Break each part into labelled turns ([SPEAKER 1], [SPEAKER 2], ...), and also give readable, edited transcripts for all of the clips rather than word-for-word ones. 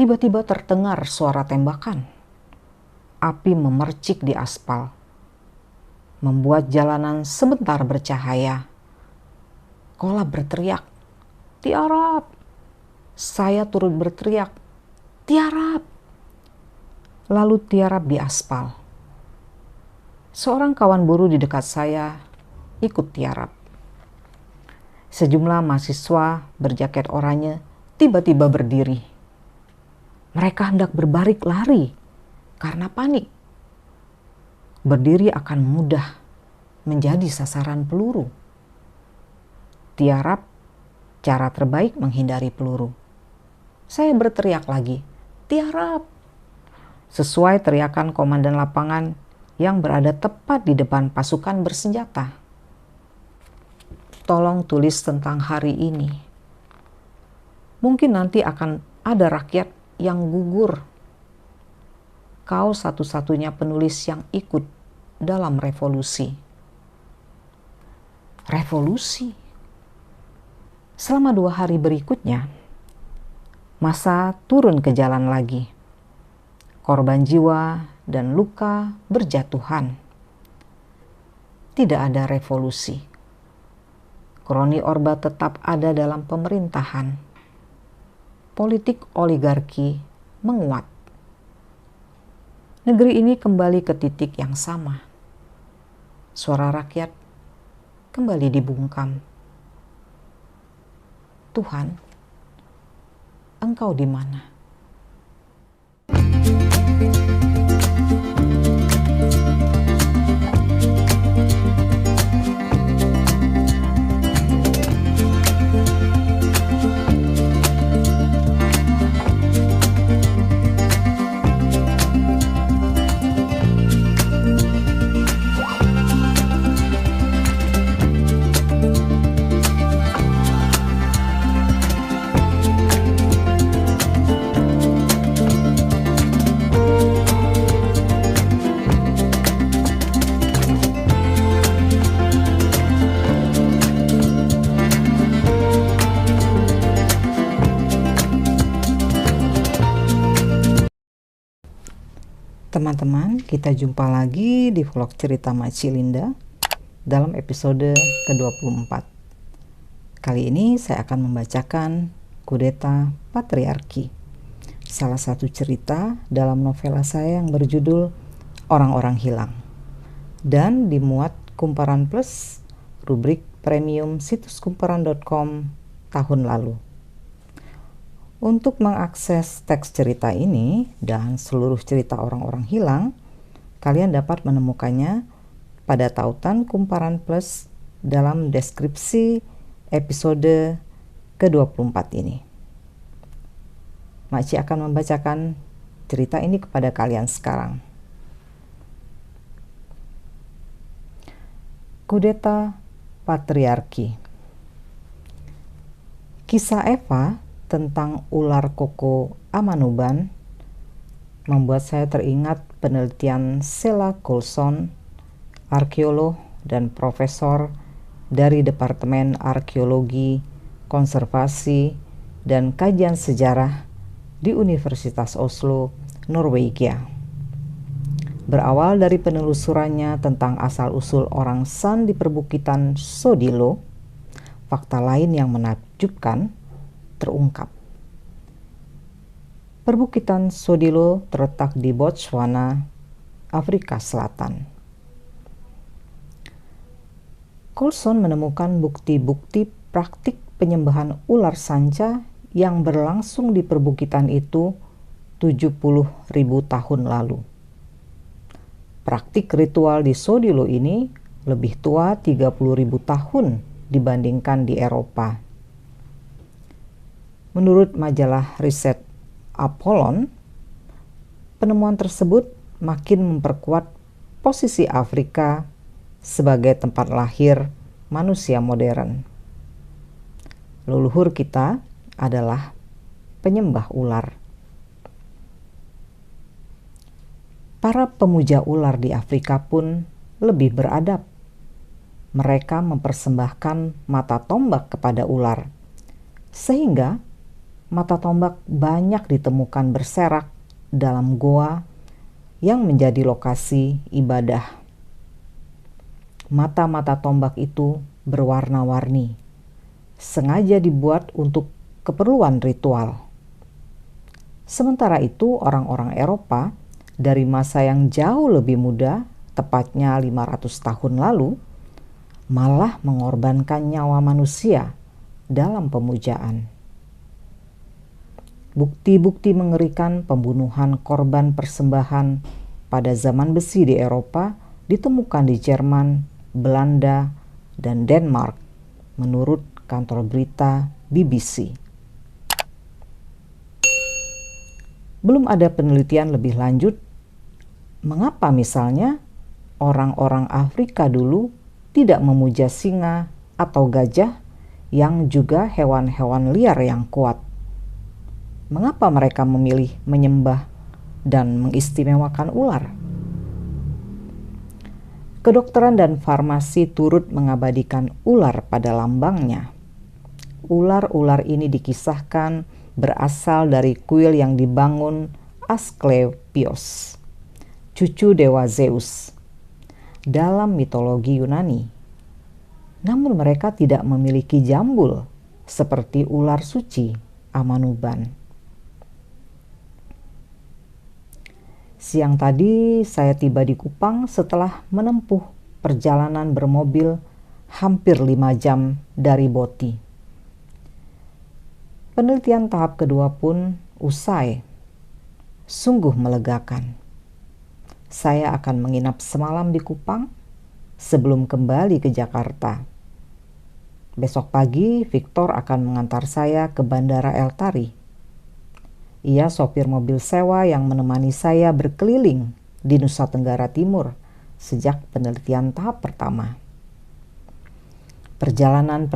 [SPEAKER 1] Tiba-tiba terdengar suara tembakan. Api memercik di aspal, membuat jalanan sebentar bercahaya. Kola berteriak, "Tiarap!" Saya turut berteriak, "Tiarap!" Lalu tiarap di aspal. Seorang kawan buruh di dekat saya ikut tiarap. Sejumlah mahasiswa berjaket oranye tiba-tiba berdiri. Mereka hendak berbalik lari karena panik. Berdiri akan mudah menjadi sasaran peluru. Tiarap cara terbaik menghindari peluru. Saya berteriak lagi, "Tiarap!" Sesuai teriakan komandan lapangan yang berada tepat di depan pasukan bersenjata. Tolong tulis tentang hari ini. Mungkin nanti akan ada rakyat yang gugur. Kau satu-satunya penulis yang ikut dalam revolusi. Revolusi. Selama 2 hari berikutnya, massa turun ke jalan lagi. Korban jiwa dan luka berjatuhan. Tidak ada revolusi. Kroni Orba tetap ada dalam pemerintahan. Politik oligarki menguat. Negeri ini kembali ke titik yang sama. Suara rakyat kembali dibungkam. Tuhan, Engkau di mana? Teman-teman, kita jumpa lagi di vlog cerita Makcik Linda dalam episode ke-24. Kali ini saya akan membacakan Kudeta Patriarki, salah satu cerita dalam novela saya yang berjudul Orang-Orang Hilang, dan dimuat Kumparan Plus, rubrik premium situs kumparan.com tahun lalu. Untuk mengakses teks cerita ini dan seluruh cerita Orang-Orang Hilang, kalian dapat menemukannya pada tautan Kumparan Plus dalam deskripsi episode ke-24 ini. Makcik akan membacakan cerita ini kepada kalian sekarang. Kudeta Patriarki. Kisah Eva tentang ular koko Amanuban membuat saya teringat penelitian Sheila Coulson, arkeolog dan profesor dari Departemen Arkeologi, Konservasi, dan Kajian Sejarah di Universitas Oslo, Norwegia. Berawal dari penelusurannya tentang asal-usul orang San di perbukitan Sodilo, fakta lain yang menakjubkan terungkap. Perbukitan Sodilo terletak di Botswana, Afrika Selatan. Coulson menemukan bukti-bukti praktik penyembahan ular sanca yang berlangsung di perbukitan itu 70.000 tahun lalu. Praktik ritual di Sodilo ini lebih tua 30.000 tahun dibandingkan di Eropa. Menurut majalah riset Apollon, penemuan tersebut makin memperkuat posisi Afrika sebagai tempat lahir manusia modern. Leluhur kita adalah penyembah ular. Para pemuja ular di Afrika pun lebih beradab. Mereka mempersembahkan mata tombak kepada ular, sehingga mata tombak banyak ditemukan berserak dalam goa yang menjadi lokasi ibadah. Mata-mata tombak itu berwarna-warni, sengaja dibuat untuk keperluan ritual. Sementara itu, orang-orang Eropa dari masa yang jauh lebih muda, tepatnya 500 tahun lalu, malah mengorbankan nyawa manusia dalam pemujaan. Bukti-bukti mengerikan pembunuhan korban persembahan pada zaman besi di Eropa ditemukan di Jerman, Belanda, dan Denmark, menurut kantor berita BBC. Belum ada penelitian lebih lanjut mengapa misalnya orang-orang Afrika dulu tidak memuja singa atau gajah yang juga hewan-hewan liar yang kuat. Mengapa mereka memilih menyembah dan mengistimewakan ular? Kedokteran dan farmasi turut mengabadikan ular pada lambangnya. Ular-ular ini dikisahkan berasal dari kuil yang dibangun Asklepios, cucu dewa Zeus, dalam mitologi Yunani. Namun mereka tidak memiliki jambul seperti ular suci Amanuban. Siang tadi saya tiba di Kupang setelah menempuh perjalanan bermobil hampir 5 jam dari Boti. Penelitian tahap kedua pun usai. Sungguh melegakan. Saya akan menginap semalam di Kupang sebelum kembali ke Jakarta. Besok pagi, Victor akan mengantar saya ke Bandara El Tari. Ia sopir mobil sewa yang menemani saya berkeliling di Nusa Tenggara Timur sejak penelitian tahap pertama. Perjalanan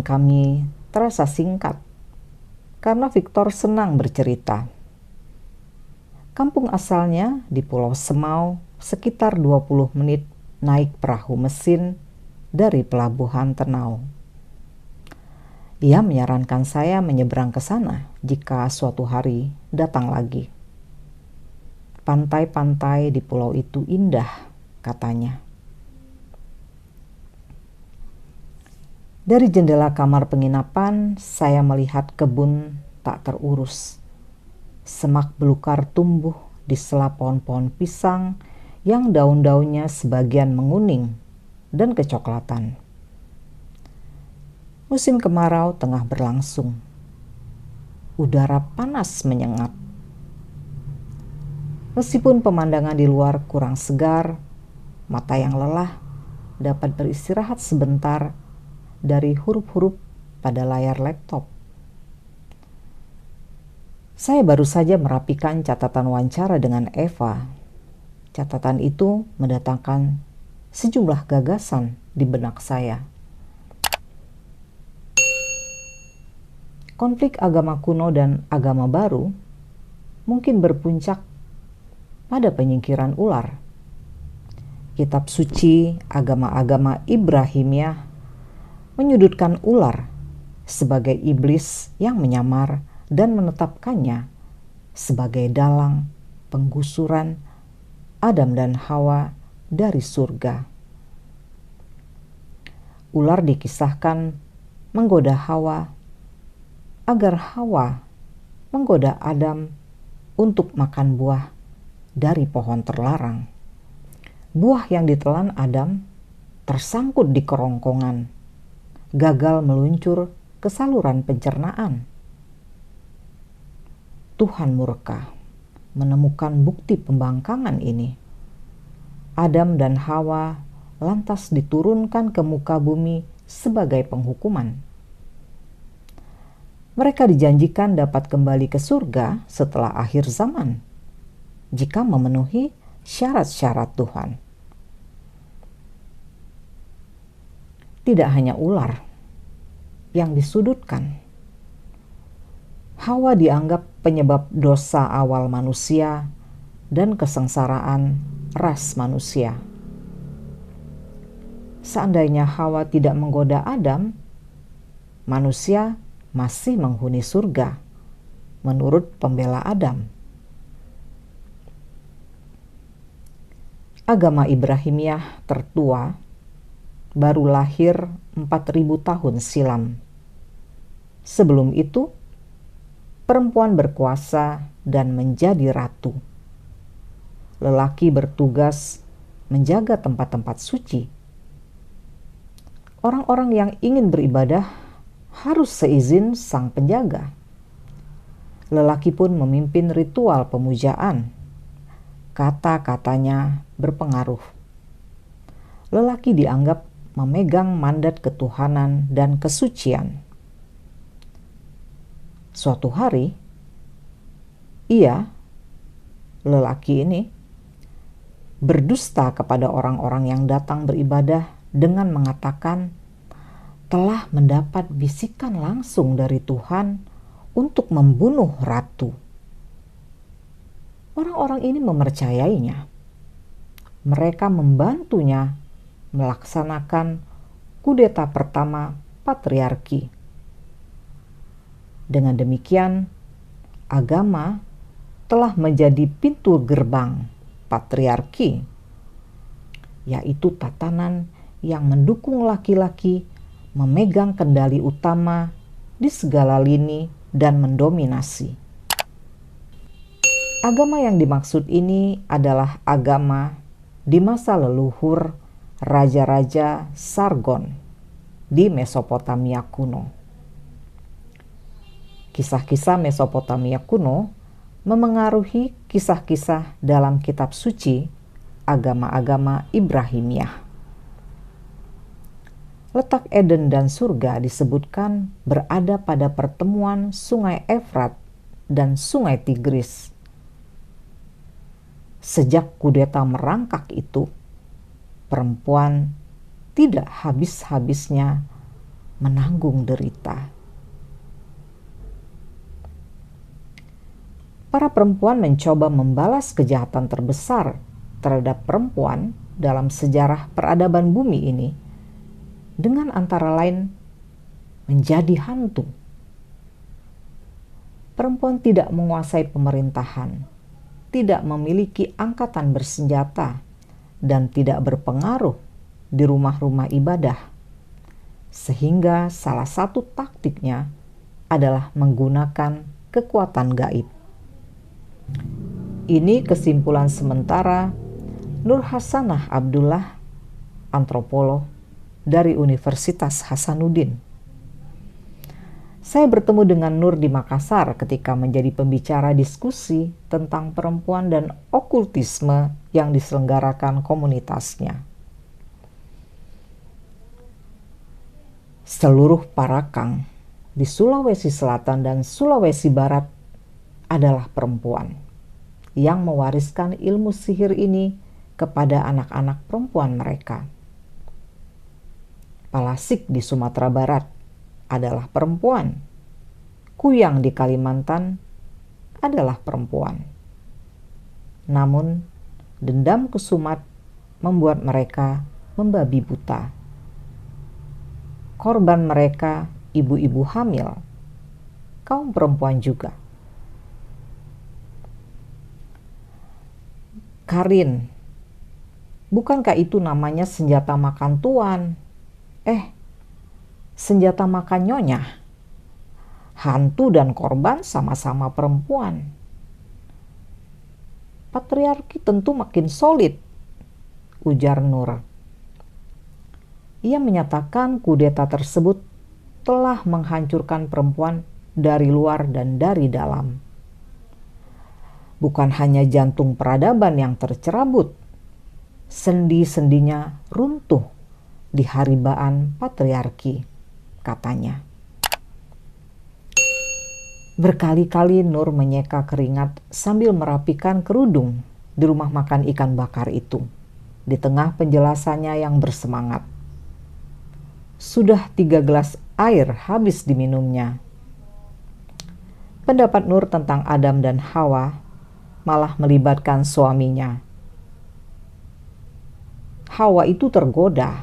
[SPEAKER 1] kami terasa singkat karena Victor senang bercerita. Kampung asalnya di Pulau Semau, sekitar 20 menit naik perahu mesin dari Pelabuhan Tenau. Ia menyarankan saya menyeberang ke sana jika suatu hari datang lagi. Pantai-pantai di pulau itu indah, katanya. Dari jendela kamar penginapan, saya melihat kebun tak terurus. Semak belukar tumbuh di sela pohon-pohon pisang yang daun-daunnya sebagian menguning dan kecoklatan. Musim kemarau tengah berlangsung. Udara panas menyengat. Meskipun pemandangan di luar kurang segar, mata yang lelah dapat beristirahat sebentar dari huruf-huruf pada layar laptop. Saya baru saja merapikan catatan wawancara dengan Eva. Catatan itu mendatangkan sejumlah gagasan di benak saya. Konflik agama kuno dan agama baru mungkin berpuncak pada penyingkiran ular. Kitab suci agama-agama Ibrahimiyah menyudutkan ular sebagai iblis yang menyamar dan menetapkannya sebagai dalang penggusuran Adam dan Hawa dari surga. Ular dikisahkan menggoda Hawa agar Hawa menggoda Adam untuk makan buah dari pohon terlarang. Buah yang ditelan Adam tersangkut di kerongkongan, gagal meluncur ke saluran pencernaan. Tuhan murka menemukan bukti pembangkangan ini. Adam dan Hawa lantas diturunkan ke muka bumi sebagai penghukuman. Mereka dijanjikan dapat kembali ke surga setelah akhir zaman jika memenuhi syarat-syarat Tuhan. Tidak hanya ular yang disudutkan. Hawa dianggap penyebab dosa awal manusia dan kesengsaraan ras manusia. Seandainya Hawa tidak menggoda Adam, manusia masih menghuni surga menurut pembela Adam. Agama Ibrahimiyah tertua baru lahir 4.000 tahun silam. Sebelum itu, perempuan berkuasa dan menjadi ratu. Lelaki bertugas menjaga tempat-tempat suci. Orang-orang yang ingin beribadah harus seizin sang penjaga. Lelaki pun memimpin ritual pemujaan. Kata-katanya berpengaruh. Lelaki dianggap memegang mandat ketuhanan dan kesucian. Suatu hari, lelaki ini, berdusta kepada orang-orang yang datang beribadah dengan mengatakan telah mendapat bisikan langsung dari Tuhan untuk membunuh ratu. Orang-orang ini mempercayainya. Mereka membantunya melaksanakan kudeta pertama patriarki. Dengan demikian, agama telah menjadi pintu gerbang patriarki, yaitu tatanan yang mendukung laki-laki memegang kendali utama di segala lini dan mendominasi. Agama yang dimaksud ini adalah agama di masa leluhur raja-raja Sargon di Mesopotamia kuno. Kisah-kisah Mesopotamia kuno memengaruhi kisah-kisah dalam kitab suci agama-agama Ibrahimiyah. Letak Eden dan surga disebutkan berada pada pertemuan Sungai Efrat dan Sungai Tigris. Sejak kudeta merangkak itu, perempuan tidak habis-habisnya menanggung derita. Para perempuan mencoba membalas kejahatan terbesar terhadap perempuan dalam sejarah peradaban bumi ini dengan antara lain menjadi hantu. Perempuan tidak menguasai pemerintahan, tidak memiliki angkatan bersenjata, dan tidak berpengaruh di rumah-rumah ibadah. Sehingga salah satu taktiknya adalah menggunakan kekuatan gaib. Ini kesimpulan sementara Nur Hasanah Abdullah, antropolog dari Universitas Hasanuddin. Saya bertemu dengan Nur di Makassar ketika menjadi pembicara diskusi tentang perempuan dan okultisme yang diselenggarakan komunitasnya. Seluruh parakang di Sulawesi Selatan dan Sulawesi Barat adalah perempuan yang mewariskan ilmu sihir ini kepada anak-anak perempuan mereka. Palasik di Sumatera Barat adalah perempuan. Kuyang di Kalimantan adalah perempuan. Namun, dendam kesumat membuat mereka membabi buta. Korban mereka ibu-ibu hamil, kaum perempuan juga. Karin, bukankah itu namanya senjata makan tuan? Senjata makan nyonya. Hantu dan korban sama-sama perempuan. Patriarki tentu makin solid, ujar Nur. Ia menyatakan kudeta tersebut telah menghancurkan perempuan dari luar dan dari dalam. Bukan hanya jantung peradaban yang tercerabut, sendi-sendinya runtuh di haribaan patriarki, katanya. Berkali-kali Nur menyeka keringat sambil merapikan kerudung di rumah makan ikan bakar itu, di tengah penjelasannya yang bersemangat. Sudah 3 gelas air habis diminumnya. Pendapat Nur tentang Adam dan Hawa malah melibatkan suaminya. Hawa itu tergoda,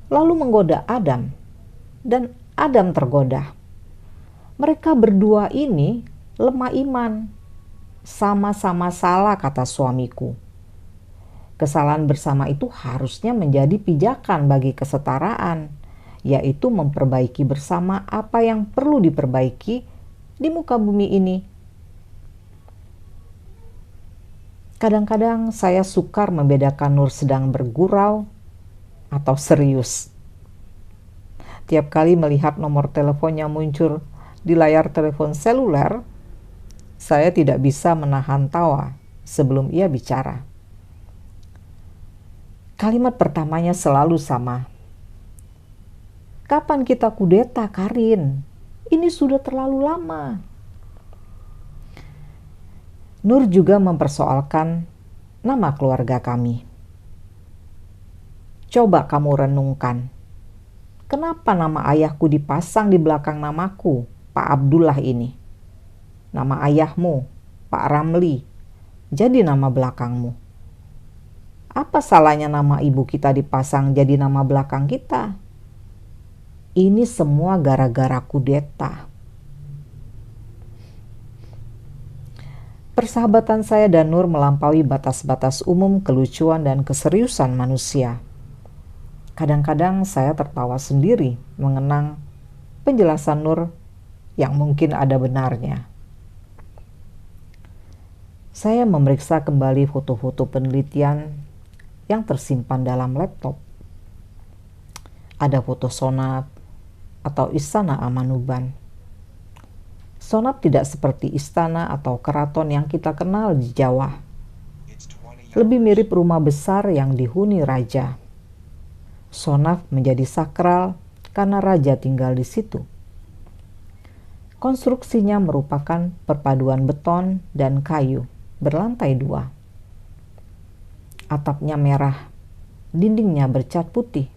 [SPEAKER 1] lalu menggoda Adam, dan Adam tergoda. Mereka berdua ini lemah iman. Sama-sama salah, kata suamiku. Kesalahan bersama itu harusnya menjadi pijakan bagi kesetaraan, yaitu memperbaiki bersama apa yang perlu diperbaiki di muka bumi ini. Kadang-kadang saya sukar membedakan Nur sedang bergurau atau serius. Tiap kali melihat nomor teleponnya muncul di layar telepon seluler, saya tidak bisa menahan tawa sebelum ia bicara. Kalimat pertamanya selalu sama. Kapan kita kudeta, Karin? Ini sudah terlalu lama. Nur juga mempersoalkan nama keluarga kami. Coba kamu renungkan. Kenapa nama ayahku dipasang di belakang namaku, Pak Abdullah ini? Nama ayahmu, Pak Ramli, jadi nama belakangmu. Apa salahnya nama ibu kita dipasang jadi nama belakang kita? Ini semua gara-gara kudeta. Persahabatan saya dan Nur melampaui batas-batas umum kelucuan dan keseriusan manusia. Kadang-kadang saya tertawa sendiri mengenang penjelasan Nur yang mungkin ada benarnya. Saya memeriksa kembali foto-foto penelitian yang tersimpan dalam laptop. Ada foto Sonat atau Istana Amanuban. Sonat tidak seperti istana atau keraton yang kita kenal di Jawa. Lebih mirip rumah besar yang dihuni raja. Sonat menjadi sakral karena raja tinggal di situ. Konstruksinya merupakan perpaduan beton dan kayu berlantai 2. Atapnya merah, dindingnya bercat putih.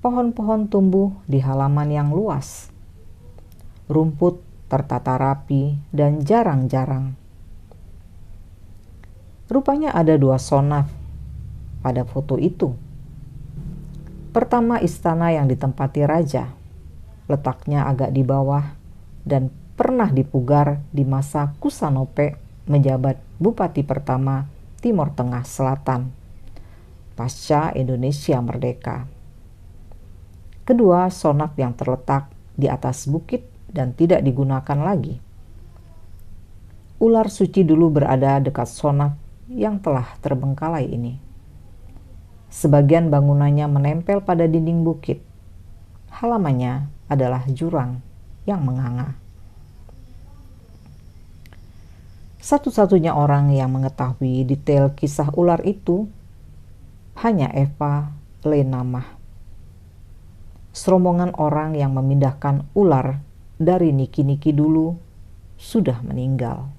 [SPEAKER 1] Pohon-pohon tumbuh di halaman yang luas. Rumput tertata rapi dan jarang-jarang. Rupanya ada 2 sonat pada foto itu. Pertama, istana yang ditempati raja, letaknya agak di bawah dan pernah dipugar di masa Kusanope menjabat Bupati pertama Timur Tengah Selatan pasca Indonesia merdeka. Kedua, sonat yang terletak di atas bukit dan tidak digunakan lagi. Ular suci dulu berada dekat sonat yang telah terbengkalai ini. Sebagian bangunannya menempel pada dinding bukit. Halamannya adalah jurang yang menganga. Satu-satunya orang yang mengetahui detail kisah ular itu hanya Eva Lenamah. Serombongan orang yang memindahkan ular dari Niki-Niki dulu sudah meninggal.